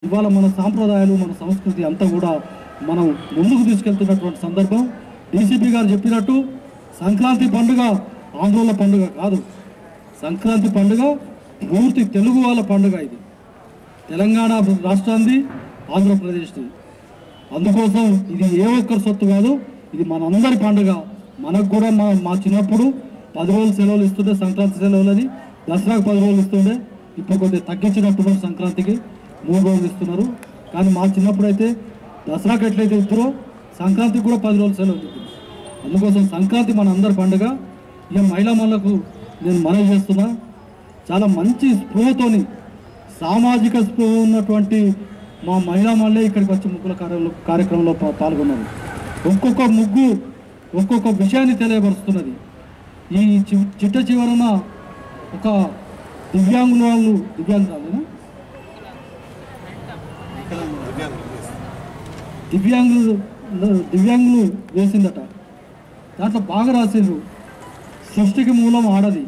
ఇవాళ మన సాంప్రదాయాలు మన సంస్కృతి అంతా కూడా మనం ముందుకు తీసుకెళ్తున్నటువంటి సందర్భం. డీసీపీ గారు చెప్పినట్టు సంక్రాంతి పండుగ ఆంధ్రుల పండుగ కాదు. సంక్రాంతి పండుగ పూర్తి తెలుగు వాళ్ళ పండుగ. ఇది తెలంగాణ రాష్ట్రాన్ని, ఆంధ్రప్రదేశ్ది. అందుకోసం ఇది ఏ ఒక్కరి సొత్తు కాదు, ఇది మనందరి పండుగ. మనకు కూడా మా చిన్నప్పుడు 10 రోజులు సెలవులు ఇస్తుండే, సంక్రాంతి సెలవులని. దసరాకు 10 రోజులు ఇస్తుండే, ఇప్పుడు కొద్దిగా తగ్గించినట్టున్నారు. సంక్రాంతికి 3 రోజులు ఇస్తున్నారు. కానీ మా చిన్నప్పుడు అయితే దసరాకి ఎట్లయితే ఇస్తారో సంక్రాంతికి కూడా 10 రోజులు సెలవులు ఇస్తుంది. అందుకోసం సంక్రాంతి మన అందరి పండుగ. ఇక మహిళా మనులకు నేను మనవి చేస్తున్నా, చాలా మంచి స్పృహతోని, సామాజిక స్పృహ ఉన్నటువంటి మా మహిళా మనులే ఇక్కడికి వచ్చి ముగ్గుల కార్యక్రమంలో పాల్గొన్నారు. ఒక్కొక్క ముగ్గు ఒక్కొక్క విషయాన్ని తెలియపరుస్తున్నది. ఈ చిట్ట చివరన ఒక దివ్యాంగులు వేసిందట. దాంట్లో బాగా రాసిండ్రు, సృష్టికి మూలం ఆడది,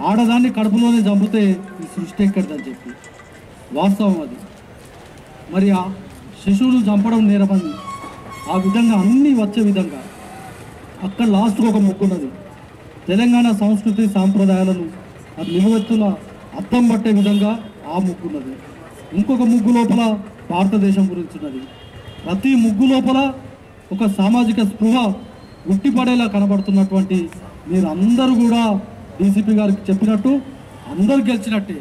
ఆడదాన్ని కడుపులోనే చంపితే ఈ సృష్టి ఎక్కడిదని చెప్పి. వాస్తవం అది. మరి ఆ శిశువులు చంపడం నేరమని ఆ విధంగా అన్నీ వచ్చే విధంగా అక్కడ లాస్ట్గా ఒక ముగ్గు ఉన్నది. తెలంగాణ సంస్కృతి సాంప్రదాయాలను అది నిలువెత్తుల అద్దం పట్టే విధంగా ఆ ముగ్గు ఉన్నది. ఇంకొక ముగ్గు లోపల భారతదేశం గురించి ఉన్నది. ప్రతి ముగ్గు లోపల ఒక సామాజిక స్పృహ ఉట్టిపడేలా కనబడుతున్నటువంటి మీరు అందరూ కూడా డీసీపీ గారికి చెప్పినట్టు అందరూ గెలిచినట్టే.